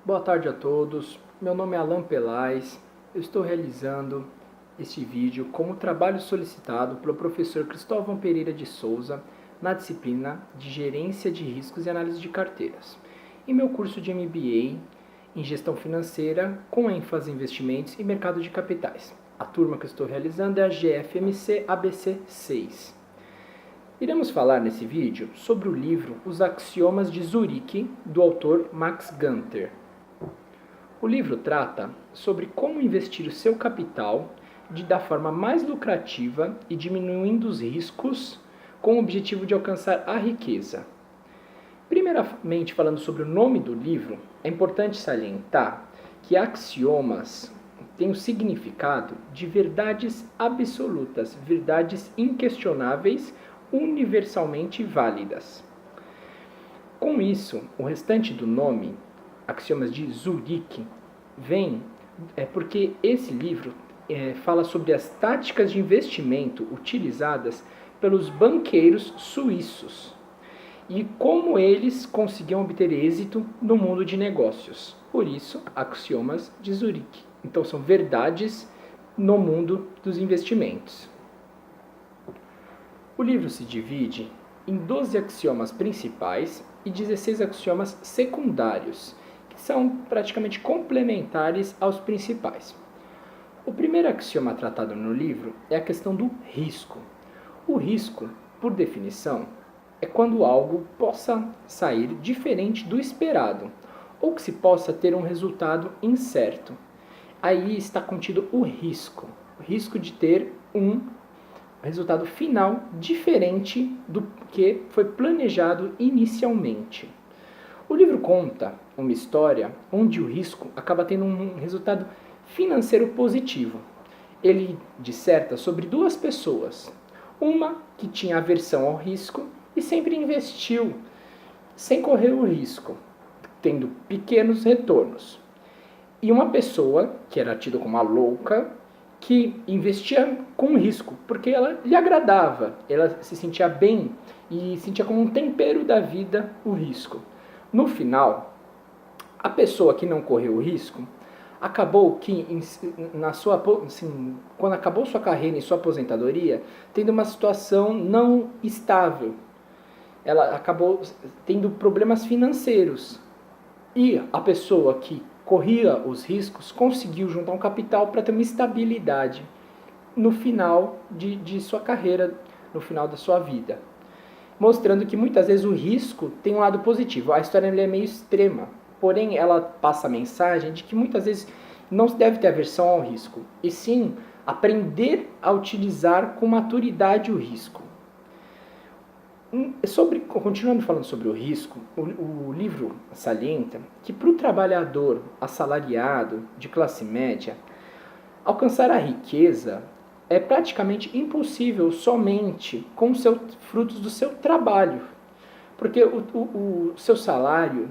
Boa tarde a todos, meu nome é Alan Pelais, eu estou realizando este vídeo como trabalho solicitado pelo professor Cristóvão Pereira de Souza na disciplina de Gerência de Riscos e Análise de Carteiras, em meu curso de MBA em Gestão Financeira com ênfase em investimentos e mercado de capitais. A turma que eu estou realizando é a GFMC ABC 6. Iremos falar nesse vídeo sobre o livro Os Axiomas de Zurique, do autor Max Gunther. O livro trata sobre como investir o seu capital da forma mais lucrativa e diminuindo os riscos com o objetivo de alcançar a riqueza. Primeiramente, falando sobre o nome do livro, é importante salientar que axiomas têm o significado de verdades absolutas, verdades inquestionáveis, universalmente válidas. Com isso, o restante do nome, Axiomas de Zurique, vem porque esse livro fala sobre as táticas de investimento utilizadas pelos banqueiros suíços e como eles conseguiam obter êxito no mundo de negócios. Por isso, Axiomas de Zurique. Então, são verdades no mundo dos investimentos. O livro se divide em 12 axiomas principais e 16 axiomas secundários, que são praticamente complementares aos principais. O primeiro axioma tratado no livro é a questão do risco. O risco, por definição, é quando algo possa sair diferente do esperado, ou que se possa ter um resultado incerto. Aí está contido o risco de ter um resultado final diferente do que foi planejado inicialmente. O livro conta uma história onde o risco acaba tendo um resultado financeiro positivo. Ele disserta sobre duas pessoas, uma que tinha aversão ao risco e sempre investiu sem correr o risco, tendo pequenos retornos, e uma pessoa que era tida como uma louca, que investia com risco, porque ela lhe agradava, ela se sentia bem e sentia como um tempero da vida o risco. No final, a pessoa que não correu o risco, acabou que, quando acabou sua carreira e sua aposentadoria, tendo uma situação não estável. Ela acabou tendo problemas financeiros. E a pessoa que corria os riscos conseguiu juntar um capital para ter uma estabilidade no final de sua carreira, no final da sua vida. Mostrando que muitas vezes o risco tem um lado positivo. A história é meio extrema, porém ela passa a mensagem de que muitas vezes não se deve ter aversão ao risco, e sim aprender a utilizar com maturidade o risco. Continuando falando sobre o risco, o livro salienta que para o trabalhador assalariado de classe média, alcançar a riqueza é praticamente impossível somente com os frutos do seu trabalho, porque o seu salário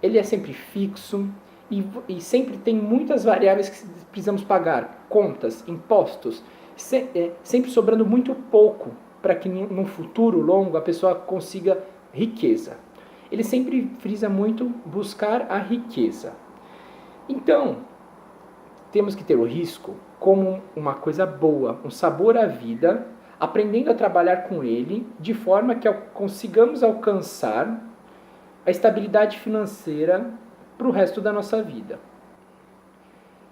ele é sempre fixo e sempre tem muitas variáveis que precisamos pagar, contas, impostos, sempre sobrando muito pouco para que num futuro longo a pessoa consiga riqueza. Ele sempre frisa muito buscar a riqueza. Então, temos que ter o risco como uma coisa boa, um sabor à vida, aprendendo a trabalhar com ele de forma que consigamos alcançar a estabilidade financeira para o resto da nossa vida.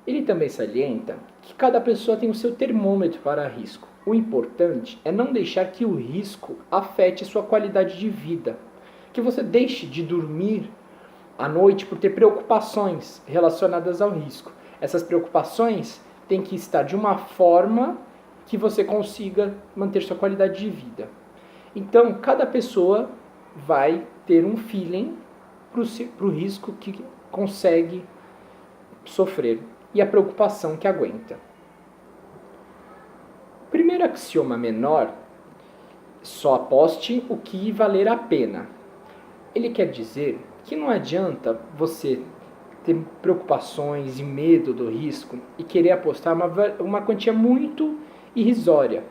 Ele também salienta que cada pessoa tem o seu termômetro para risco. O importante é não deixar que o risco afete sua qualidade de vida, que você deixe de dormir à noite por ter preocupações relacionadas ao risco. Essas preocupações têm que estar de uma forma que você consiga manter sua qualidade de vida. Então, cada pessoa vai ter um feeling para o risco que consegue sofrer e a preocupação que aguenta. O primeiro axioma menor, só aposte o que valer a pena. Ele quer dizer que não adianta você ter preocupações e medo do risco e querer apostar uma quantia muito irrisória,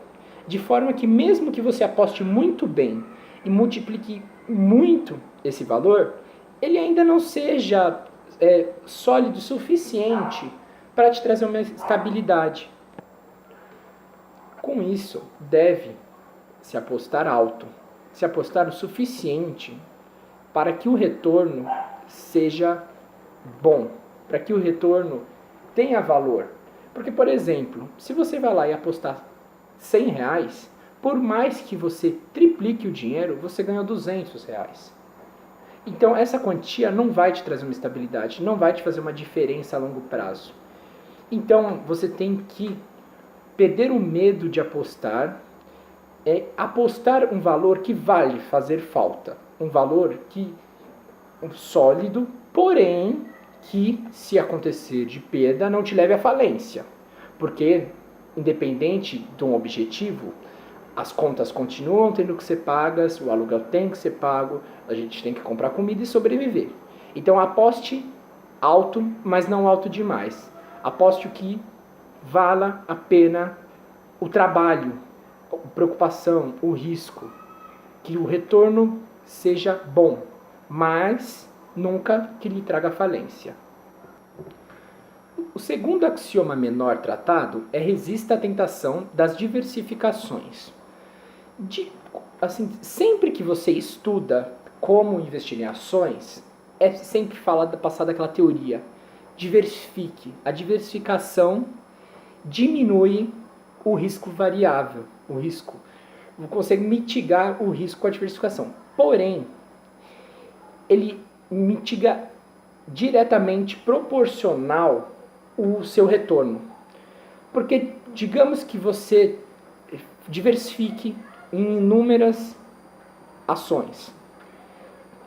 de forma que mesmo que você aposte muito bem e multiplique muito esse valor, ele ainda não seja sólido o suficiente para te trazer uma estabilidade. Com isso, deve se apostar alto, se apostar o suficiente para que o retorno seja bom, para que o retorno tenha valor. Porque, por exemplo, se você vai lá e apostar R$100, por mais que você triplique o dinheiro, você ganha R$200. Então, essa quantia não vai te trazer uma estabilidade, não vai te fazer uma diferença a longo prazo. Então, você tem que perder o medo de apostar, apostar um valor que vale fazer falta. Um valor sólido, porém, que se acontecer de perda, não te leve à falência. Porque, independente de um objetivo, as contas continuam tendo que ser pagas, o aluguel tem que ser pago, a gente tem que comprar comida e sobreviver. Então aposte alto, mas não alto demais. Aposte o que vala a pena o trabalho, a preocupação, o risco. Que o retorno seja bom, mas nunca que lhe traga falência. O segundo axioma menor tratado é resista à tentação das diversificações. Sempre que você estuda como investir em ações, é sempre passada aquela teoria. Diversifique. A diversificação diminui o risco variável. O risco. Você consegue mitigar o risco com a diversificação. Porém, ele mitiga diretamente proporcional o seu retorno. Porque digamos que você diversifique em inúmeras ações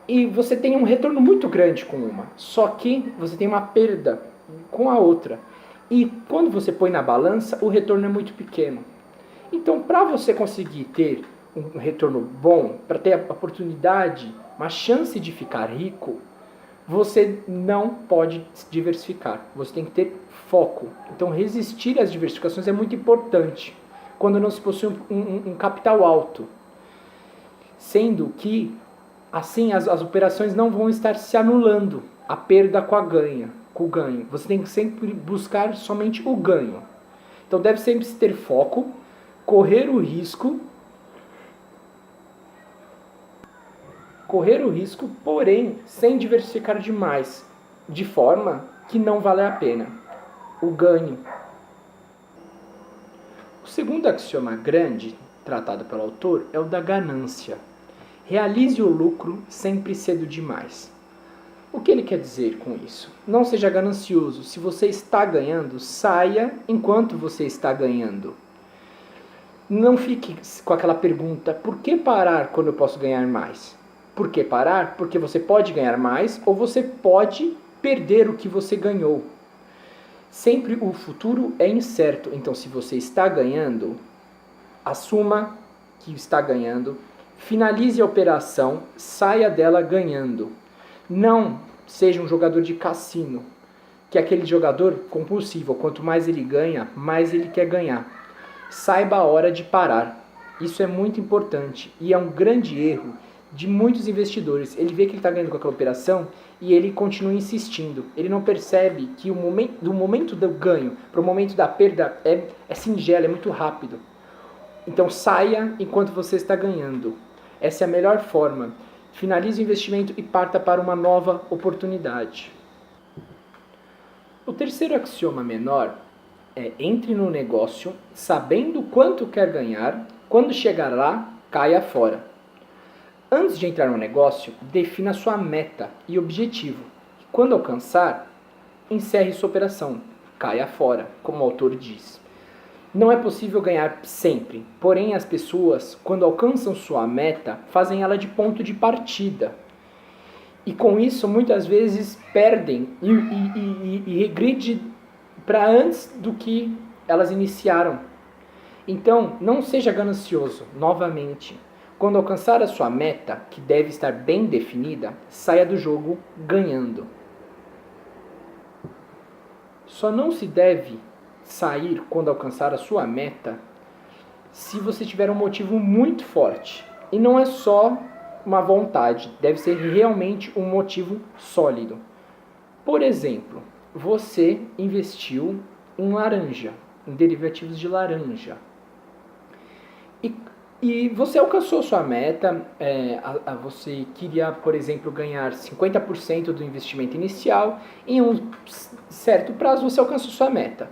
e você tem um retorno muito grande com uma, só que você tem uma perda com a outra, e quando você põe na balança o retorno é muito pequeno. Então, para você conseguir ter um retorno bom, para ter a oportunidade, uma chance de ficar rico, você não pode diversificar, você tem que ter foco. Então, resistir às diversificações é muito importante quando não se possui um capital alto. Sendo que, assim, as operações não vão estar se anulando, a perda com o ganho. Você tem que sempre buscar somente o ganho. Então deve sempre ter foco, correr o risco, porém sem diversificar demais, de forma que não vale a pena. O ganho. O segundo axioma grande, tratado pelo autor, é o da ganância. Realize o lucro sempre cedo demais. O que ele quer dizer com isso? Não seja ganancioso. Se você está ganhando, saia enquanto você está ganhando. Não fique com aquela pergunta, por que parar quando eu posso ganhar mais? Por que parar? Porque você pode ganhar mais ou você pode perder o que você ganhou. Sempre o futuro é incerto, então se você está ganhando, assuma que está ganhando, finalize a operação, saia dela ganhando. Não seja um jogador de cassino, que é aquele jogador compulsivo, quanto mais ele ganha, mais ele quer ganhar. Saiba a hora de parar. Isso é muito importante e é um grande erro de muitos investidores. Ele vê que ele está ganhando com aquela operação e ele continua insistindo. Ele não percebe que do momento do ganho para o momento da perda é singelo, é muito rápido. Então saia enquanto você está ganhando. Essa é a melhor forma. Finalize o investimento e parta para uma nova oportunidade. O terceiro axioma menor é: entre no negócio sabendo quanto quer ganhar, quando chegar lá, caia fora. Antes de entrar no negócio, defina sua meta e objetivo. Quando alcançar, encerre sua operação, caia fora, como o autor diz. Não é possível ganhar sempre, porém as pessoas, quando alcançam sua meta, fazem ela de ponto de partida. E com isso, muitas vezes, perdem e regridem para antes do que elas iniciaram. Então, não seja ganancioso, novamente. Quando alcançar a sua meta, que deve estar bem definida, saia do jogo ganhando. Só não se deve sair quando alcançar a sua meta se você tiver um motivo muito forte. E não é só uma vontade, deve ser realmente um motivo sólido. Por exemplo, você investiu em laranja, em derivativos de laranja. E, e você alcançou sua meta, você queria, por exemplo, ganhar 50% do investimento inicial, em um certo prazo você alcançou sua meta.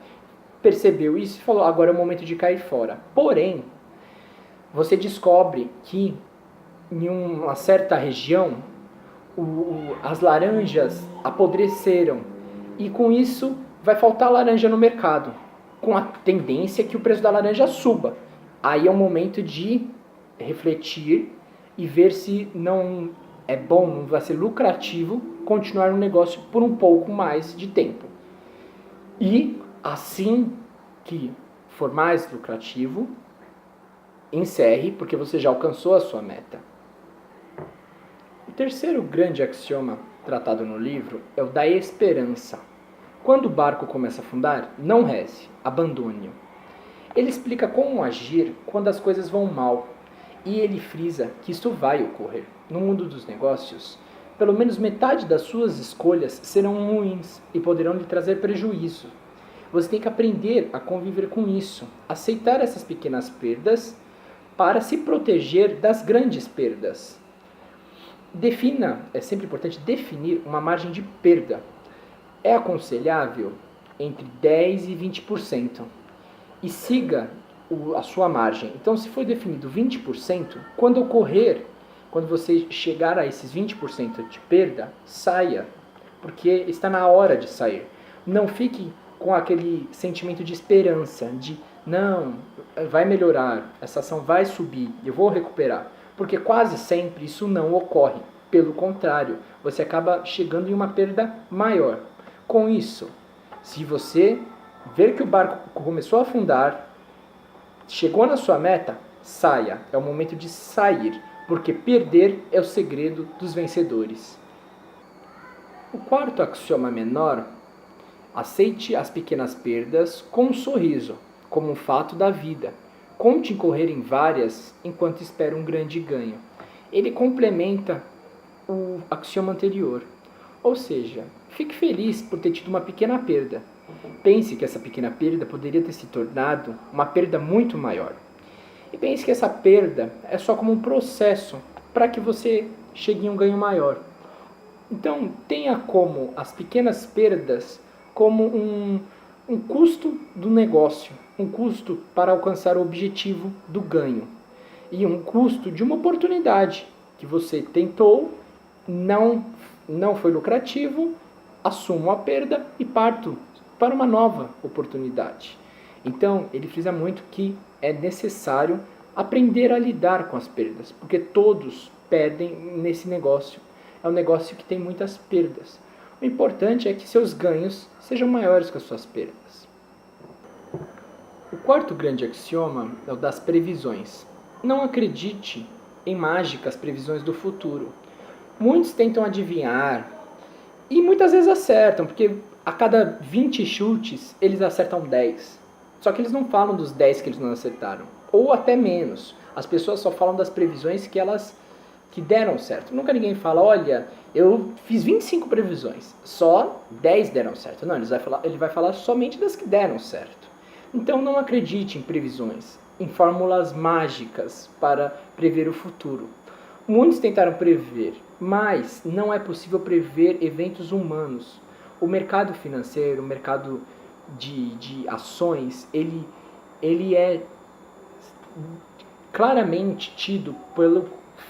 Percebeu isso e falou, agora é o momento de cair fora. Porém, você descobre que em uma certa região as laranjas apodreceram e com isso vai faltar laranja no mercado, com a tendência que o preço da laranja suba. Aí é o momento de refletir e ver se não é bom, não vai ser lucrativo continuar no negócio por um pouco mais de tempo. E assim que for mais lucrativo, encerre, porque você já alcançou a sua meta. O terceiro grande axioma tratado no livro é o da esperança. Quando o barco começa a afundar, não reze, abandone-o. Ele explica como agir quando as coisas vão mal, e ele frisa que isso vai ocorrer. No mundo dos negócios, pelo menos metade das suas escolhas serão ruins e poderão lhe trazer prejuízo. Você tem que aprender a conviver com isso, aceitar essas pequenas perdas para se proteger das grandes perdas. É sempre importante definir uma margem de perda. É aconselhável entre 10% e 20%. E siga a sua margem. Então, se foi definido 20%, quando você chegar a esses 20% de perda, saia, porque está na hora de sair. Não fique com aquele sentimento de esperança, de não, vai melhorar, essa ação vai subir, eu vou recuperar. Porque quase sempre isso não ocorre. Pelo contrário, você acaba chegando em uma perda maior. Com isso, se você ver que o barco começou a afundar, chegou na sua meta, saia. É o momento de sair, porque perder é o segredo dos vencedores. O quarto axioma menor: aceite as pequenas perdas com um sorriso, como um fato da vida. Conte em correr em várias enquanto espera um grande ganho. Ele complementa o axioma anterior. Ou seja, fique feliz por ter tido uma pequena perda. Pense que essa pequena perda poderia ter se tornado uma perda muito maior. E pense que essa perda é só como um processo para que você chegue em um ganho maior. Então, tenha como as pequenas perdas como um custo do negócio, um custo para alcançar o objetivo do ganho e um custo de uma oportunidade que você tentou, não foi lucrativo, assumo a perda e parto para uma nova oportunidade. Então, ele frisa muito que é necessário aprender a lidar com as perdas, porque todos perdem nesse negócio. É um negócio que tem muitas perdas. O importante é que seus ganhos sejam maiores que as suas perdas. O quarto grande axioma é o das previsões. Não acredite em mágicas previsões do futuro. Muitos tentam adivinhar e muitas vezes acertam, porque a cada 20 chutes eles acertam 10. Só que eles não falam dos 10 que eles não acertaram, ou até menos. As pessoas só falam das previsões que deram certo. Nunca ninguém fala, olha, eu fiz 25 previsões, só 10 deram certo. Não, ele vai falar somente das que deram certo. Então não acredite em previsões, em fórmulas mágicas para prever o futuro. Muitos tentaram prever, mas não é possível prever eventos humanos. O mercado financeiro, o mercado de ações, ele é claramente tido pelo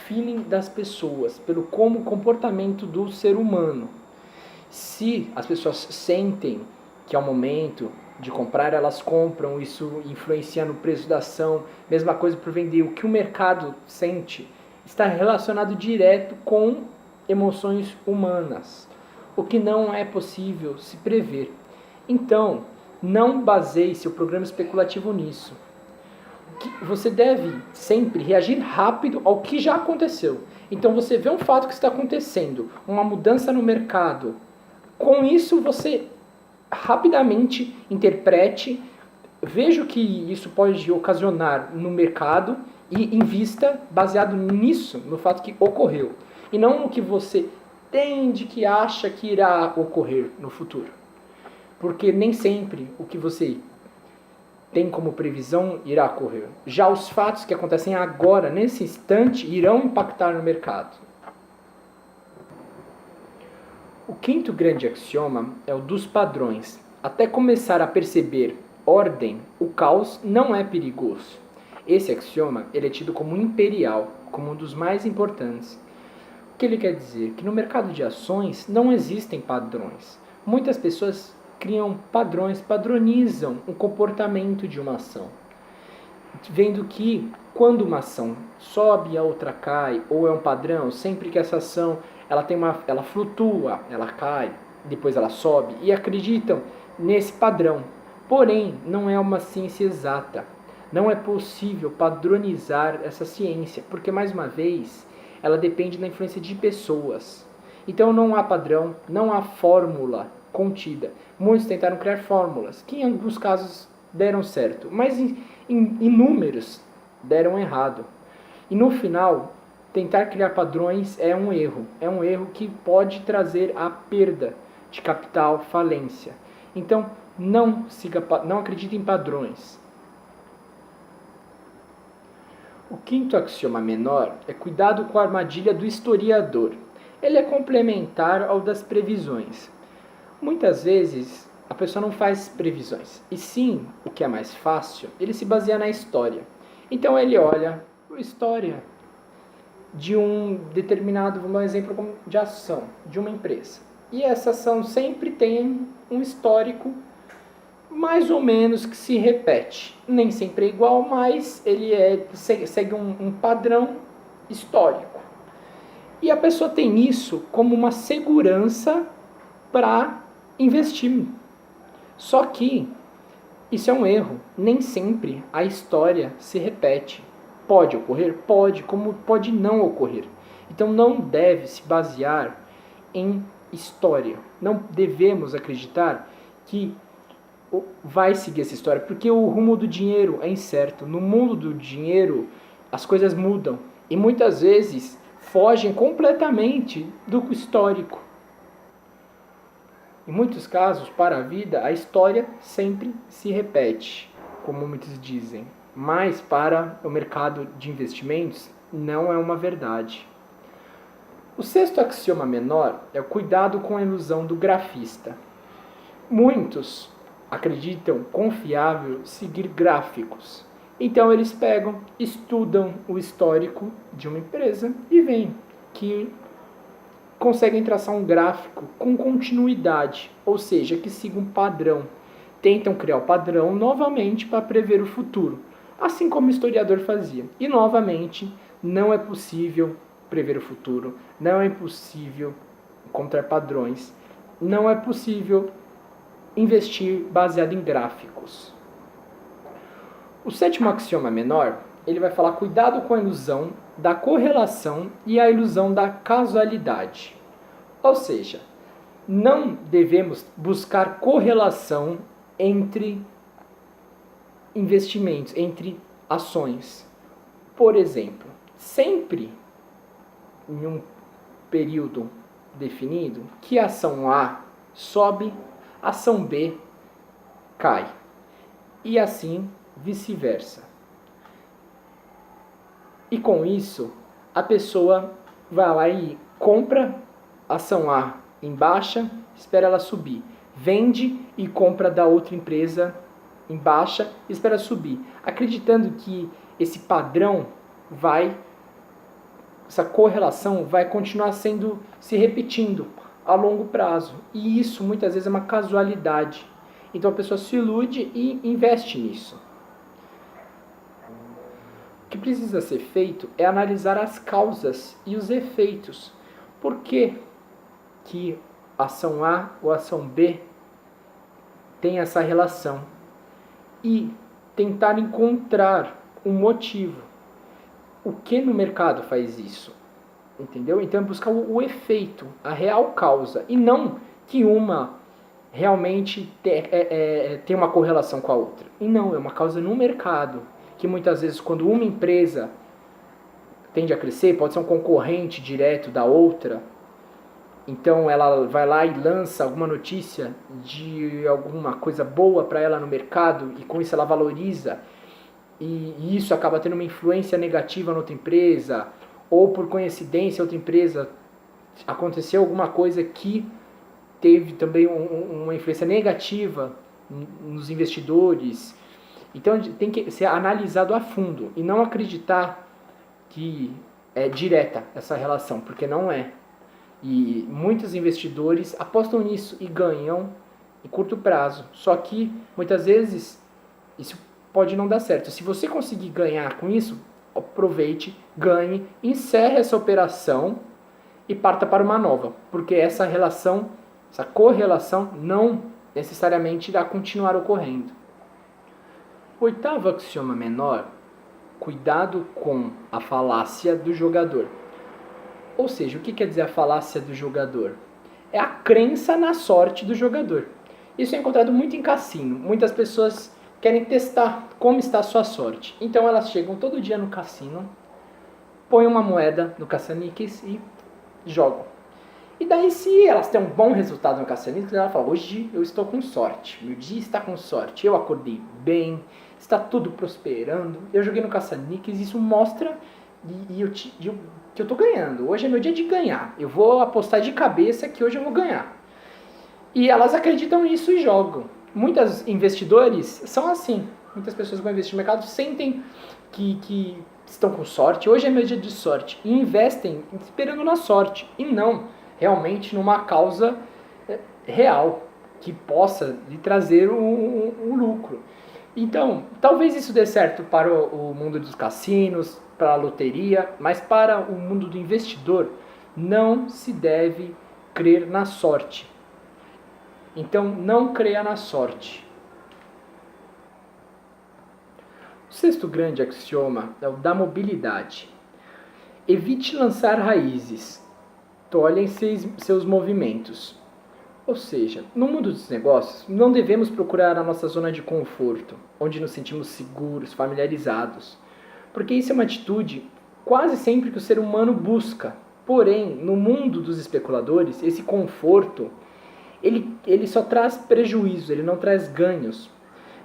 feeling das pessoas, pelo comportamento do ser humano. Se as pessoas sentem que é o momento de comprar, elas compram, isso influencia no preço da ação. Mesma coisa para vender. O que o mercado sente está relacionado direto com emoções humanas, o que não é possível se prever. Então, não baseie seu programa especulativo nisso. Você deve sempre reagir rápido ao que já aconteceu. Então você vê um fato que está acontecendo, uma mudança no mercado. Com isso você rapidamente interprete, veja o que isso pode ocasionar no mercado e invista baseado nisso, no fato que ocorreu. E não no que você entende, que acha que irá ocorrer no futuro. Porque nem sempre o que você tem como previsão irá ocorrer. Já os fatos que acontecem agora, nesse instante, irão impactar no mercado. O quinto grande axioma é o dos padrões. Até começar a perceber ordem, o caos não é perigoso. Esse axioma ele é tido como imperial, como um dos mais importantes. O que ele quer dizer? Que no mercado de ações não existem padrões. Muitas pessoas criam padrões, padronizam o comportamento de uma ação, vendo que quando uma ação sobe e a outra cai, ou é um padrão, sempre que essa ação ela flutua, ela cai, depois ela sobe, e acreditam nesse padrão. Porém, não é uma ciência exata. Não é possível padronizar essa ciência, porque, mais uma vez, ela depende da influência de pessoas. Então não há padrão, não há fórmula contida. Muitos tentaram criar fórmulas, que em alguns casos deram certo, mas em inúmeros deram errado. E no final, tentar criar padrões é um erro. É um erro que pode trazer a perda de capital, falência. Então, não acredite em padrões. O quinto axioma menor é cuidado com a armadilha do historiador. Ele é complementar ao das previsões. Muitas vezes a pessoa não faz previsões, e sim, o que é mais fácil, ele se baseia na história. Então ele olha a história de um determinado, vamos dar um exemplo de ação, de uma empresa. E essa ação sempre tem um histórico mais ou menos que se repete. Nem sempre é igual, mas ele segue um padrão histórico. E a pessoa tem isso como uma segurança para investir. Só que isso é um erro. Nem sempre a história se repete. Pode ocorrer? Pode, como pode não ocorrer. Então não deve se basear em história. Não devemos acreditar que vai seguir essa história, porque o rumo do dinheiro é incerto. No mundo do dinheiro, as coisas mudam e muitas vezes fogem completamente do histórico. Em muitos casos, para a vida, a história sempre se repete, como muitos dizem. Mas para o mercado de investimentos, não é uma verdade. O sexto axioma menor é o cuidado com a ilusão do grafista. Muitos acreditam confiável seguir gráficos. Então eles pegam, estudam o histórico de uma empresa e veem que conseguem traçar um gráfico com continuidade, ou seja, que siga um padrão. Tentam criar o padrão novamente para prever o futuro, assim como o historiador fazia. E novamente, não é possível prever o futuro, não é possível encontrar padrões, não é possível investir baseado em gráficos. O sétimo axioma menor, ele vai falar cuidado com a ilusão da correlação e a ilusão da casualidade. Ou seja, não devemos buscar correlação entre investimentos, entre ações. Por exemplo, sempre em um período definido, que a ação A sobe, a ação B cai. E assim vice-versa. E com isso, a pessoa vai lá e compra a ação A em baixa, espera ela subir. Vende e compra da outra empresa em baixa, espera subir. Acreditando que esse padrão essa correlação vai continuar se repetindo a longo prazo. E isso muitas vezes é uma casualidade. Então a pessoa se ilude e investe nisso. O que precisa ser feito é analisar as causas e os efeitos. Por que a ação A ou a ação B tem essa relação? E tentar encontrar um motivo. O que no mercado faz isso? Entendeu? Então é buscar o efeito, a real causa. E não que uma realmente tem uma correlação com a outra. E não, é uma causa no mercado. Que muitas vezes quando uma empresa tende a crescer, pode ser um concorrente direto da outra, Então ela vai lá e lança alguma notícia de alguma coisa boa para ela no mercado e com isso ela valoriza e isso acaba tendo uma influência negativa na outra empresa, ou por coincidência outra empresa aconteceu alguma coisa que teve também uma influência negativa nos investidores. Então tem que ser analisado a fundo e não acreditar que é direta essa relação, porque não é. E muitos investidores apostam nisso e ganham em curto prazo. Só que muitas vezes isso pode não dar certo. Se você conseguir ganhar com isso, aproveite, ganhe, encerre essa operação e parta para uma nova, porque essa relação, essa correlação não necessariamente irá continuar ocorrendo. O oitavo axioma menor, cuidado com a falácia do jogador. Ou seja, o que quer dizer a falácia do jogador? É a crença na sorte do jogador. Isso é encontrado muito em cassino. Muitas pessoas querem testar como está a sua sorte. Então elas chegam todo dia no cassino, põem uma moeda no caça-níqueis e jogam. E daí, se elas têm um bom resultado no caça-níqueis, ela fala, hoje eu estou com sorte, meu dia está com sorte, eu acordei bem, está tudo prosperando, eu joguei no caça-níqueis, isso mostra que eu estou ganhando. Hoje é meu dia de ganhar, eu vou apostar de cabeça que hoje eu vou ganhar. E elas acreditam nisso e jogam. Muitos investidores são assim. Muitas pessoas que vão investir no mercado sentem que estão com sorte. Hoje é meu dia de sorte. E investem esperando na sorte. E não realmente numa causa real que possa lhe trazer um lucro. Então, talvez isso dê certo para o mundo dos cassinos, para a loteria, mas para o mundo do investidor não se deve crer na sorte. Então, não creia na sorte. O sexto grande axioma é o da mobilidade. Evite lançar raízes. Tolhem seus movimentos. Ou seja, no mundo dos negócios, não devemos procurar a nossa zona de conforto, onde nos sentimos seguros, familiarizados. Porque isso é uma atitude quase sempre que o ser humano busca. Porém, no mundo dos especuladores, esse conforto ele só traz prejuízo, ele não traz ganhos,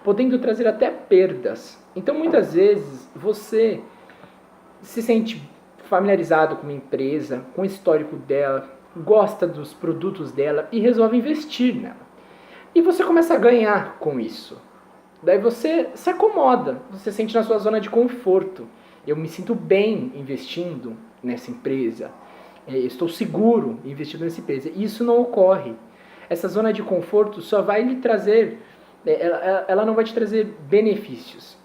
podendo trazer até perdas. Então, muitas vezes, você se sente familiarizado com uma empresa, com o histórico dela, gosta dos produtos dela e resolve investir nela. E você começa a ganhar com isso. Daí você se acomoda, você se sente na sua zona de conforto. Eu me sinto bem investindo nessa empresa, eu estou seguro investindo nessa empresa. E isso não ocorre. Essa zona de conforto só vai lhe trazer, ela não vai te trazer benefícios.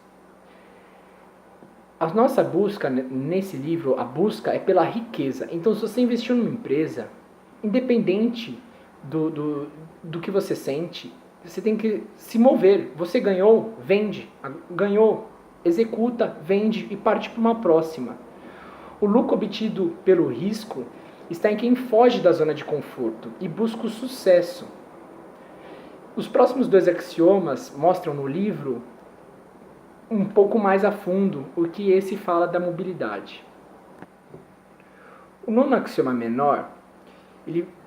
A nossa busca nesse livro, a busca é pela riqueza. Então, se você investiu numa empresa, independente do que você sente, você tem que se mover. Você ganhou, vende. Ganhou, executa, vende e parte para uma próxima. O lucro obtido pelo risco está em quem foge da zona de conforto e busca o sucesso. Os próximos 2 axiomas mostram no livro um pouco mais a fundo o que esse fala da mobilidade. O 9º axioma menor,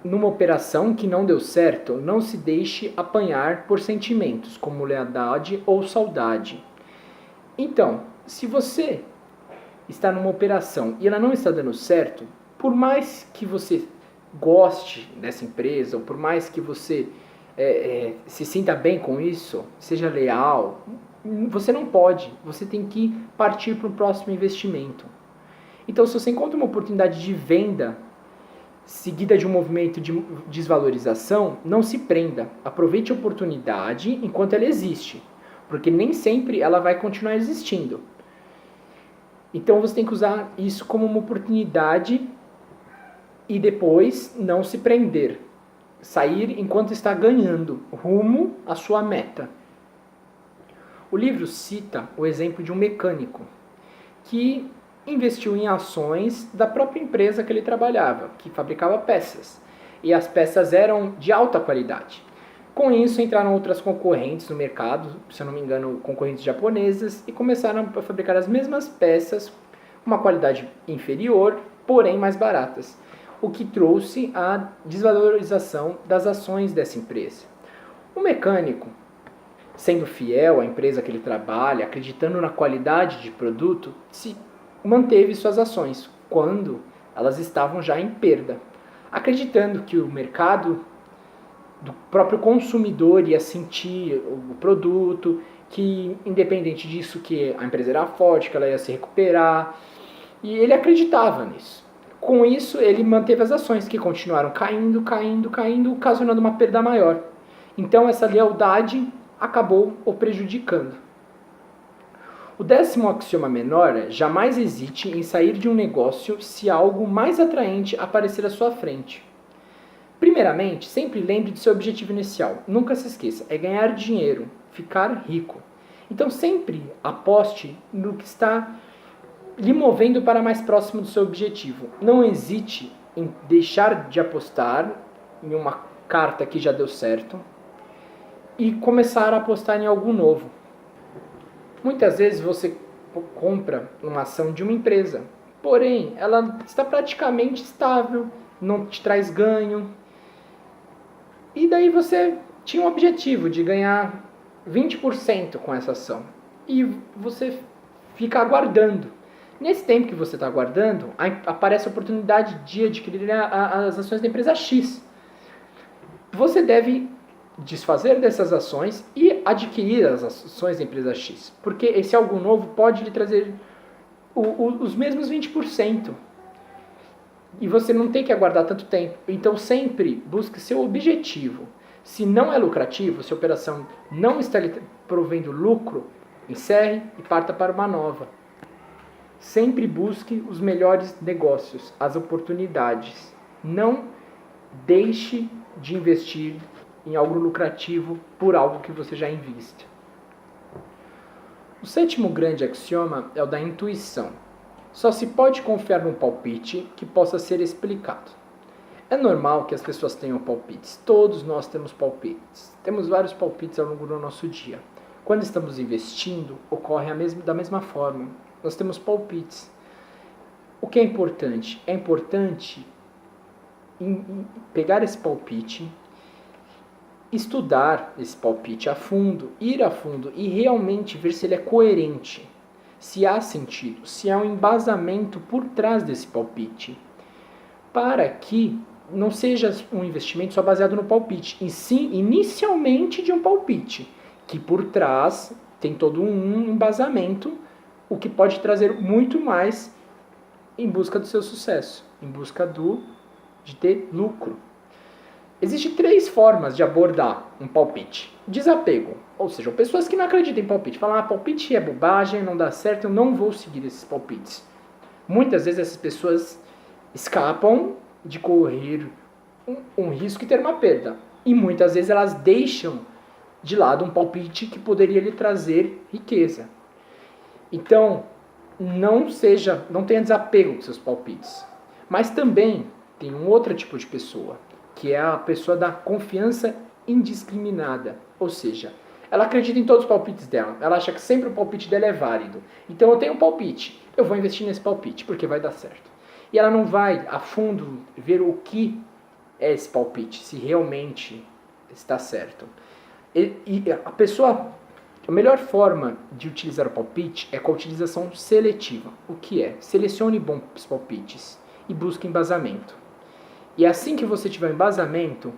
numa operação que não deu certo, não se deixe apanhar por sentimentos como lealdade ou saudade. Então, se você está numa operação e ela não está dando certo, por mais que você goste dessa empresa, ou por mais que você se sinta bem com isso, seja leal, você não pode, você tem que partir para o próximo investimento. Então, se você encontra uma oportunidade de venda seguida de um movimento de desvalorização, não se prenda, aproveite a oportunidade enquanto ela existe, porque nem sempre ela vai continuar existindo. Então você tem que usar isso como uma oportunidade e depois não se prender. Sair enquanto está ganhando, rumo à sua meta. O livro cita o exemplo de um mecânico que investiu em ações da própria empresa que ele trabalhava, que fabricava peças. E as peças eram de alta qualidade. Com isso entraram outras concorrentes no mercado, se eu não me engano, concorrentes japonesas, e começaram a fabricar as mesmas peças, uma qualidade inferior, porém mais baratas. o que trouxe a desvalorização das ações dessa empresa. O mecânico, sendo fiel à empresa que ele trabalha, acreditando na qualidade de produto, se manteve suas ações quando elas estavam já em perda, acreditando que o mercado do próprio consumidor ia sentir o produto, que independente disso que a empresa era forte, que ela ia se recuperar, e ele acreditava nisso. Com isso, ele manteve as ações que continuaram caindo, ocasionando uma perda maior. Então essa lealdade acabou o prejudicando. O 10º axioma menor é: jamais hesite em sair de um negócio se algo mais atraente aparecer à sua frente. Primeiramente, sempre lembre de seu objetivo inicial. Nunca se esqueça, é ganhar dinheiro, ficar rico. Então sempre aposte no que está lhe movendo para mais próximo do seu objetivo. Não hesite em deixar de apostar em uma carta que já deu certo e começar a apostar em algo novo. Muitas vezes você compra uma ação de uma empresa, porém ela está praticamente estável, não te traz ganho. E daí você tinha um objetivo de ganhar 20% com essa ação. E você fica aguardando. Nesse tempo que você está aguardando, aparece a oportunidade de adquirir as ações da empresa X. Você deve desfazer dessas ações e adquirir as ações da empresa X. Porque esse algo novo pode lhe trazer os mesmos 20%. E você não tem que aguardar tanto tempo. Então sempre busque seu objetivo. Se não é lucrativo, se a operação não está lhe provendo lucro, encerre e parta para uma nova. Sempre busque os melhores negócios, as oportunidades. Não deixe de investir em algo lucrativo por algo que você já investe. O 7º grande axioma é o da intuição. Só se pode confiar num palpite que possa ser explicado. É normal que as pessoas tenham palpites. Todos nós temos palpites. Temos vários palpites ao longo do nosso dia. Quando estamos investindo, ocorre da mesma forma. Nós temos palpites. O que é importante? É importante pegar esse palpite, estudar esse palpite a fundo, ir a fundo e realmente ver se ele é coerente. Se há sentido, se há um embasamento por trás desse palpite, para que não seja um investimento só baseado no palpite, e sim inicialmente de um palpite, que por trás tem todo um embasamento, o que pode trazer muito mais em busca do seu sucesso, em busca de ter lucro. Existem 3 formas de abordar um palpite. Desapego, ou seja, pessoas que não acreditam em palpite, falam, palpite é bobagem, não dá certo, eu não vou seguir esses palpites. Muitas vezes essas pessoas escapam de correr um risco e ter uma perda. E muitas vezes elas deixam de lado um palpite que poderia lhe trazer riqueza. Então, não tenha desapego com seus palpites. Mas também tem um outro tipo de pessoa, que é a pessoa da confiança indiscriminada. Ou seja, ela acredita em todos os palpites dela. Ela acha que sempre o palpite dela é válido. Então eu tenho um palpite, eu vou investir nesse palpite, porque vai dar certo. E ela não vai a fundo ver o que é esse palpite, se realmente está certo. E a melhor forma de utilizar o palpite é com a utilização seletiva. O que é? Selecione bons palpites e busque embasamento. E assim que você tiver embasamento,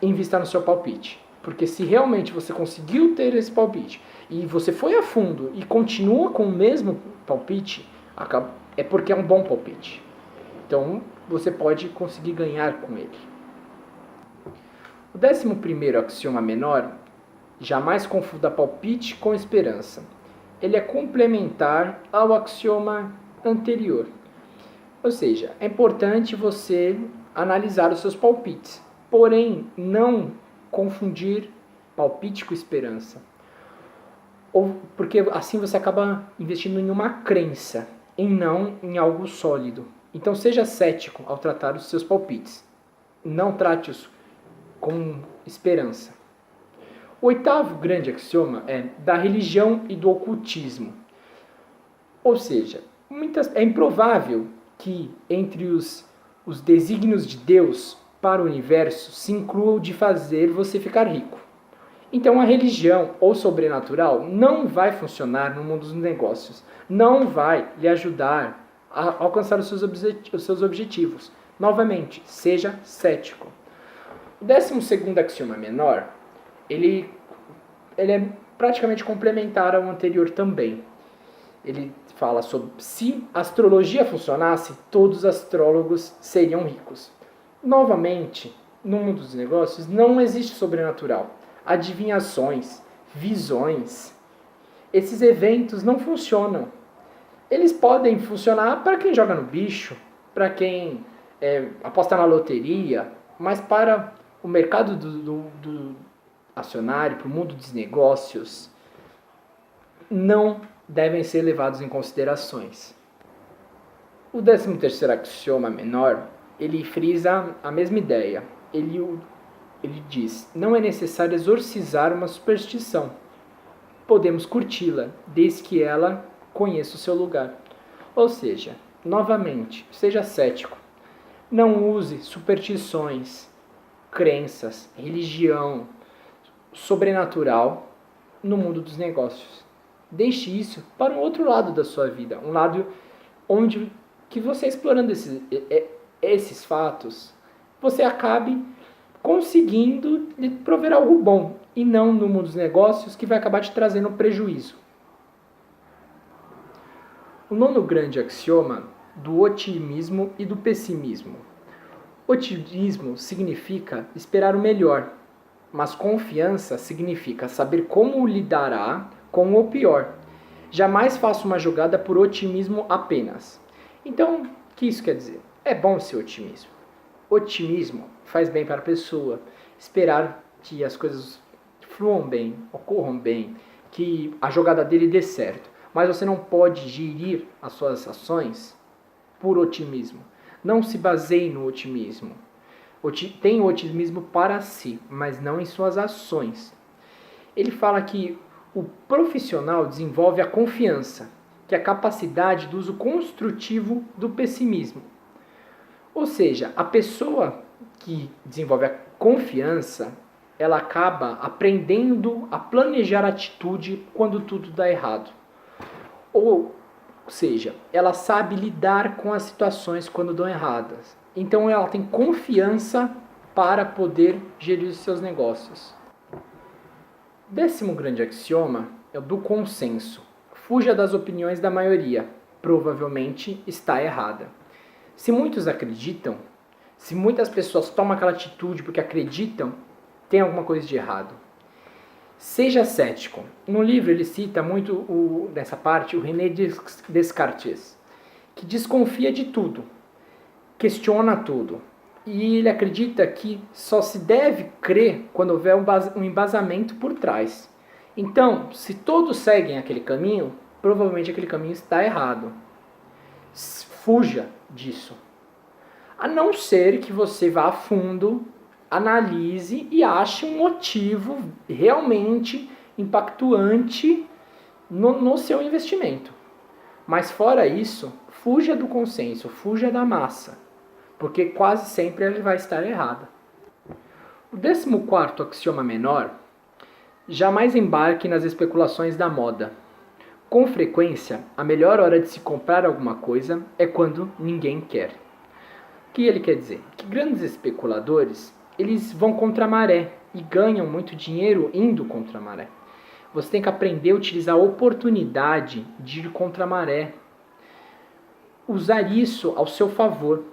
invista no seu palpite. Porque se realmente você conseguiu ter esse palpite e você foi a fundo e continua com o mesmo palpite, é porque é um bom palpite. Então você pode conseguir ganhar com ele. O 11º axioma menor: jamais confunda palpite com esperança. Ele é complementar ao axioma anterior. Ou seja, é importante você analisar os seus palpites, porém não confundir palpite com esperança. Porque assim você acaba investindo em uma crença e não em algo sólido. Então seja cético ao tratar os seus palpites. Não trate-os com esperança. O 8º grande axioma é da religião e do ocultismo. Ou seja, é improvável que entre os os desígnios de Deus para o universo se incluam de fazer você ficar rico. Então a religião ou sobrenatural não vai funcionar no mundo dos negócios, não vai lhe ajudar a alcançar os seus objetivos. Novamente, seja cético. O 12º axioma menor, ele é praticamente complementar ao anterior também. Ele fala sobre se a astrologia funcionasse, todos os astrólogos seriam ricos. Novamente, no mundo dos negócios não existe sobrenatural. Adivinhações, visões, esses eventos não funcionam. Eles podem funcionar para quem joga no bicho, para quem aposta na loteria, mas para o mercado do acionário, para o mundo dos negócios, não devem ser levados em considerações. O 13º axioma menor, ele frisa a mesma ideia. Ele diz, não é necessário exorcizar uma superstição. Podemos curti-la, desde que ela conheça o seu lugar. Ou seja, novamente, seja cético. Não use superstições, crenças, religião, sobrenatural no mundo dos negócios. Deixe isso para um outro lado da sua vida, um lado onde que você explorando esses fatos, você acabe conseguindo lhe prover algo bom, e não no mundo dos negócios que vai acabar te trazendo um prejuízo. O 9º grande axioma do otimismo e do pessimismo. Otimismo significa esperar o melhor, mas confiança significa saber como lidará com o pior. Jamais faça uma jogada por otimismo apenas. Então, o que isso quer dizer? É bom ser otimismo. Otimismo faz bem para a pessoa. Esperar que as coisas fluam bem, ocorram bem, que a jogada dele dê certo. Mas você não pode gerir as suas ações por otimismo. Não se baseie no otimismo. Tenha o otimismo para si, mas não em suas ações. Ele fala que o profissional desenvolve a confiança, que é a capacidade do uso construtivo do pessimismo. Ou seja, a pessoa que desenvolve a confiança, ela acaba aprendendo a planejar a atitude quando tudo dá errado. Ou seja, ela sabe lidar com as situações quando dão erradas. Então ela tem confiança para poder gerir os seus negócios. 10º grande axioma é o do consenso. Fuja das opiniões da maioria. Provavelmente está errada. Se muitos acreditam, se muitas pessoas tomam aquela atitude porque acreditam, tem alguma coisa de errado. Seja cético. No livro ele cita muito, nessa parte, o René Descartes, que desconfia de tudo, questiona tudo. E ele acredita que só se deve crer quando houver um embasamento por trás. Então, se todos seguem aquele caminho, provavelmente aquele caminho está errado. Fuja disso. A não ser que você vá a fundo, analise e ache um motivo realmente impactuante no seu investimento. Mas fora isso, fuja do consenso, fuja da massa, porque quase sempre ele vai estar errado. O 14º axioma menor, jamais embarque nas especulações da moda. Com frequência, a melhor hora de se comprar alguma coisa é quando ninguém quer. O que ele quer dizer? Que grandes especuladores, eles vão contra a maré e ganham muito dinheiro indo contra a maré. Você tem que aprender a utilizar a oportunidade de ir contra a maré. Usar isso ao seu favor.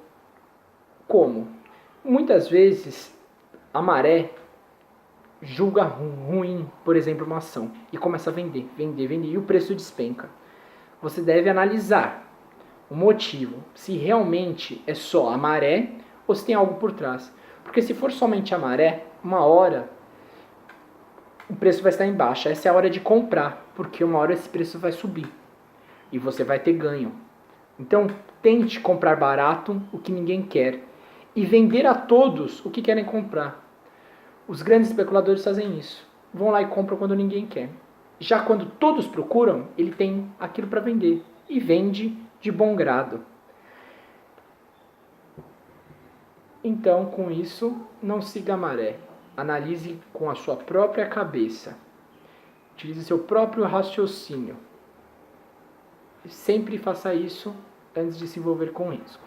Como? Muitas vezes a maré julga ruim, por exemplo, uma ação e começa a vender e o preço despenca. Você deve analisar o motivo, se realmente é só a maré ou se tem algo por trás. Porque se for somente a maré, uma hora o preço vai estar em baixa. Essa é a hora de comprar, porque uma hora esse preço vai subir e você vai ter ganho. Então, tente comprar barato o que ninguém quer e vender a todos o que querem comprar. Os grandes especuladores fazem isso. Vão lá e compram quando ninguém quer. Já quando todos procuram, ele tem aquilo para vender e vende de bom grado. Então, com isso, não siga a maré. Analise com a sua própria cabeça. Utilize seu próprio raciocínio. Sempre faça isso antes de se envolver com risco.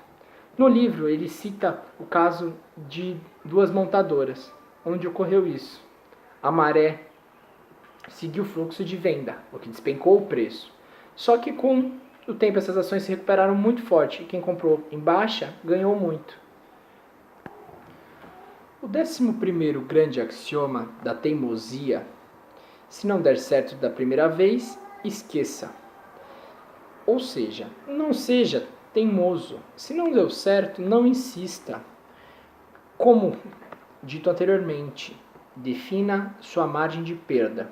No livro, ele cita o caso de duas montadoras, onde ocorreu isso. A maré seguiu o fluxo de venda, o que despencou o preço. Só que com o tempo essas ações se recuperaram muito forte e quem comprou em baixa ganhou muito. O 11º grande axioma da teimosia: se não der certo da primeira vez, esqueça. Ou seja, não seja teimoso. Se não deu certo, não insista. Como dito anteriormente, defina sua margem de perda.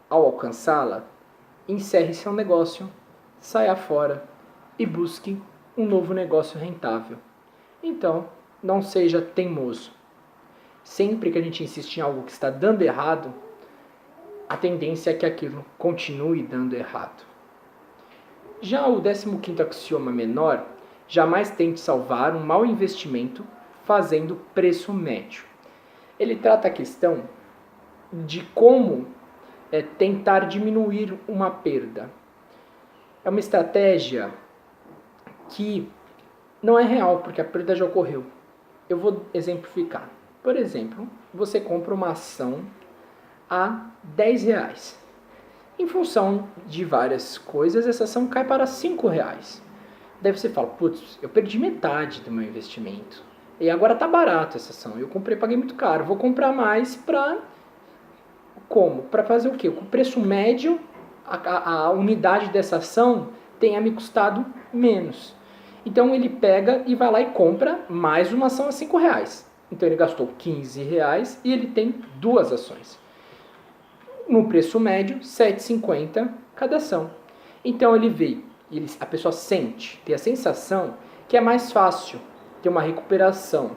Ao alcançá-la, encerre seu negócio, saia fora e busque um novo negócio rentável. Então, não seja teimoso. Sempre que a gente insiste em algo que está dando errado, a tendência é que aquilo continue dando errado. Já o 15º axioma menor: jamais tente salvar um mau investimento fazendo preço médio. Ele trata a questão de como tentar diminuir uma perda. É uma estratégia que não é real, porque a perda já ocorreu. Eu vou exemplificar. Por exemplo, você compra uma ação a R$10. Em função de várias coisas, essa ação cai para R$5. Daí você fala, putz, eu perdi metade do meu investimento. E agora tá barato essa ação. Eu comprei, paguei muito caro. Vou comprar mais para... Como? Para fazer o quê? Com o preço médio, a unidade dessa ação tenha me custado menos. Então ele pega e vai lá e compra mais uma ação a R$5. Então ele gastou R$15 e ele tem duas ações. No preço médio, R$7,50 cada ação. Então ele vê, a pessoa sente, tem a sensação que é mais fácil ter uma recuperação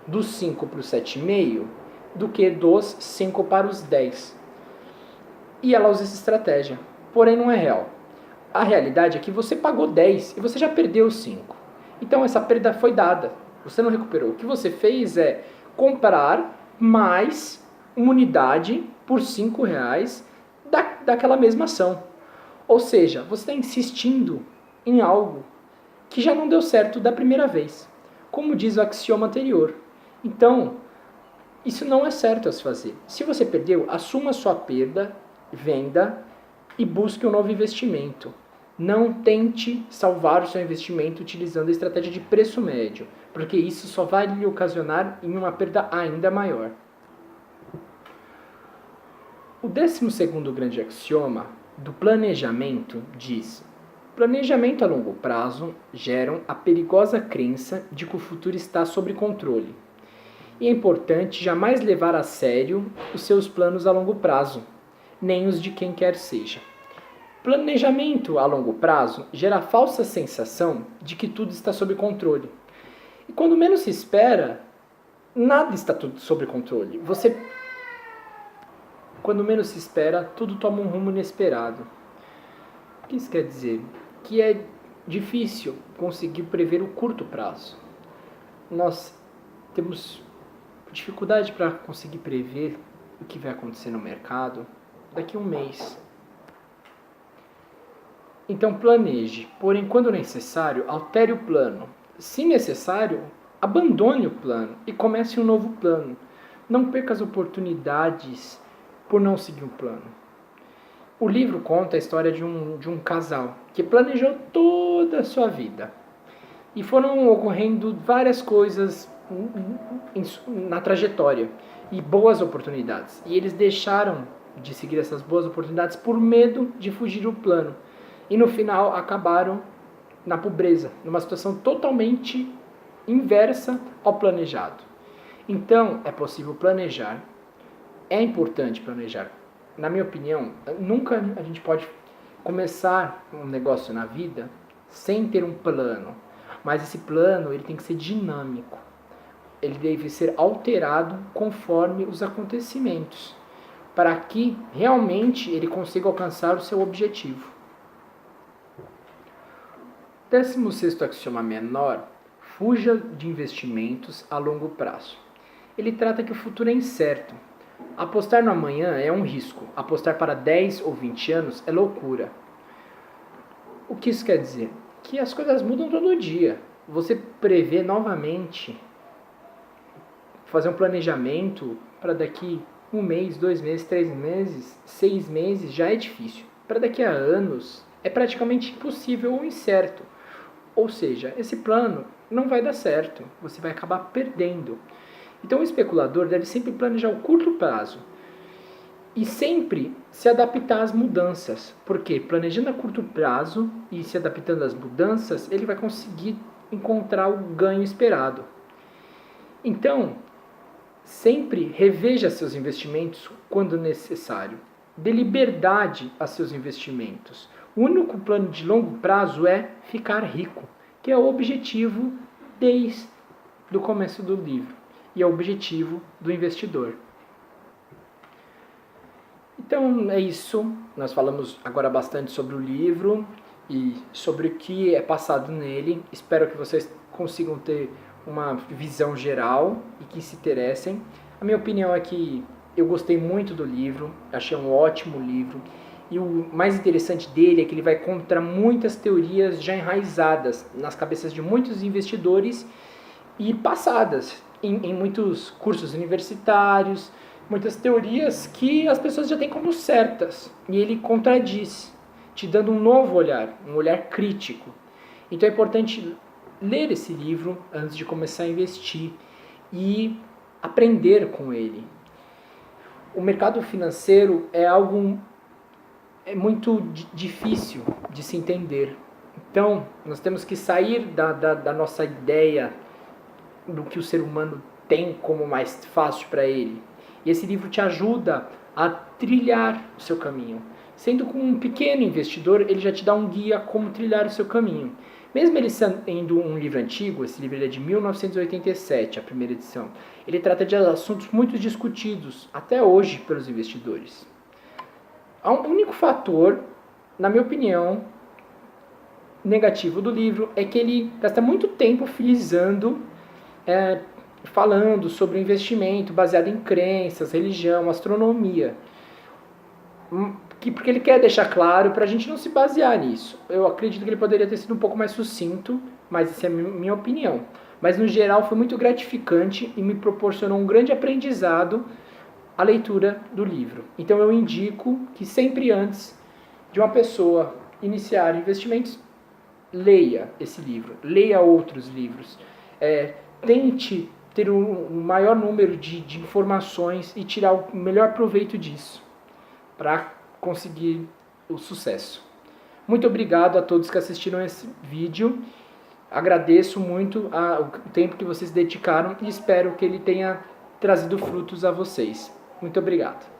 dos 5 para os 7,5 do que dos 5 para os 10. E ela usa essa estratégia. Porém, não é real. A realidade é que você pagou 10 e você já perdeu 5. Então essa perda foi dada. Você não recuperou. O que você fez é comprar mais uma unidade por R$5 daquela mesma ação. Ou seja, você está insistindo em algo que já não deu certo da primeira vez, como diz o axioma anterior. Então, isso não é certo a se fazer. Se você perdeu, assuma sua perda, venda e busque um novo investimento. Não tente salvar o seu investimento utilizando a estratégia de preço médio, porque isso só vai lhe ocasionar em uma perda ainda maior. O 12º grande axioma do planejamento diz: planejamento a longo prazo geram a perigosa crença de que o futuro está sob controle. E é importante jamais levar a sério os seus planos a longo prazo, nem os de quem quer seja. Planejamento a longo prazo gera a falsa sensação de que tudo está sob controle. E quando menos se espera, nada está tudo sob controle. Quando menos se espera, tudo toma um rumo inesperado. O que isso quer dizer? Que é difícil conseguir prever o curto prazo. Nós temos dificuldade para conseguir prever o que vai acontecer no mercado daqui a um mês. Então planeje, porém quando necessário, altere o plano. Se necessário, abandone o plano e comece um novo plano. Não perca as oportunidades por não seguir um plano. O livro conta a história de um casal que planejou toda a sua vida. E foram ocorrendo várias coisas na trajetória e boas oportunidades. E eles deixaram de seguir essas boas oportunidades por medo de fugir do plano. E no final acabaram na pobreza, numa situação totalmente inversa ao planejado. Então é possível planejar, é importante planejar. Na minha opinião, nunca a gente pode começar um negócio na vida sem ter um plano. Mas esse plano ele tem que ser dinâmico. Ele deve ser alterado conforme os acontecimentos, para que realmente ele consiga alcançar o seu objetivo. 16º axioma menor Fuja de investimentos a longo prazo. Ele trata que o futuro é incerto. Apostar no amanhã é um risco. Apostar para 10 ou 20 anos é loucura. O que isso quer dizer? Que as coisas mudam todo dia. Você prevê novamente, fazer um planejamento para daqui 1 mês, 2 meses, 3 meses, 6 meses já é difícil. Para daqui a anos é praticamente impossível ou incerto. Ou seja, esse plano não vai dar certo, você vai acabar perdendo. Então o especulador deve sempre planejar o curto prazo e sempre se adaptar às mudanças, porque planejando a curto prazo e se adaptando às mudanças, ele vai conseguir encontrar o ganho esperado. Então, sempre reveja seus investimentos quando necessário. Dê liberdade a seus investimentos. O único plano de longo prazo é ficar rico, que é o objetivo desde o começo do livro e é o objetivo do investidor. Então é isso, nós falamos agora bastante sobre o livro e sobre o que é passado nele. Espero que vocês consigam ter uma visão geral e que se interessem. A minha opinião é que eu gostei muito do livro, achei um ótimo livro. E o mais interessante dele é que ele vai contra muitas teorias já enraizadas nas cabeças de muitos investidores e passadas em muitos cursos universitários, muitas teorias que as pessoas já têm como certas. E ele contradiz, te dando um novo olhar, um olhar crítico. Então é importante ler esse livro antes de começar a investir e aprender com ele. O mercado financeiro é algo muito difícil de se entender. Então, nós temos que sair da nossa ideia do que o ser humano tem como mais fácil para ele. E esse livro te ajuda a trilhar o seu caminho. Sendo com um pequeno investidor, ele já te dá um guia como trilhar o seu caminho. Mesmo ele sendo um livro antigo, esse livro é de 1987, a primeira edição, ele trata de assuntos muito discutidos até hoje pelos investidores. Há um único fator, na minha opinião, negativo do livro, é que ele gasta muito tempo frisando, falando sobre investimento baseado em crenças, religião, astronomia. Porque ele quer deixar claro para a gente não se basear nisso. Eu acredito que ele poderia ter sido um pouco mais sucinto, mas essa é a minha opinião. Mas no geral foi muito gratificante e me proporcionou um grande aprendizado a leitura do livro. Então eu indico que sempre antes de uma pessoa iniciar investimentos, leia esse livro, leia outros livros, tente ter um maior número de informações e tirar o melhor proveito disso para conseguir o sucesso. Muito obrigado a todos que assistiram esse vídeo. Agradeço muito o tempo que vocês dedicaram e espero que ele tenha trazido frutos a vocês. Muito obrigado.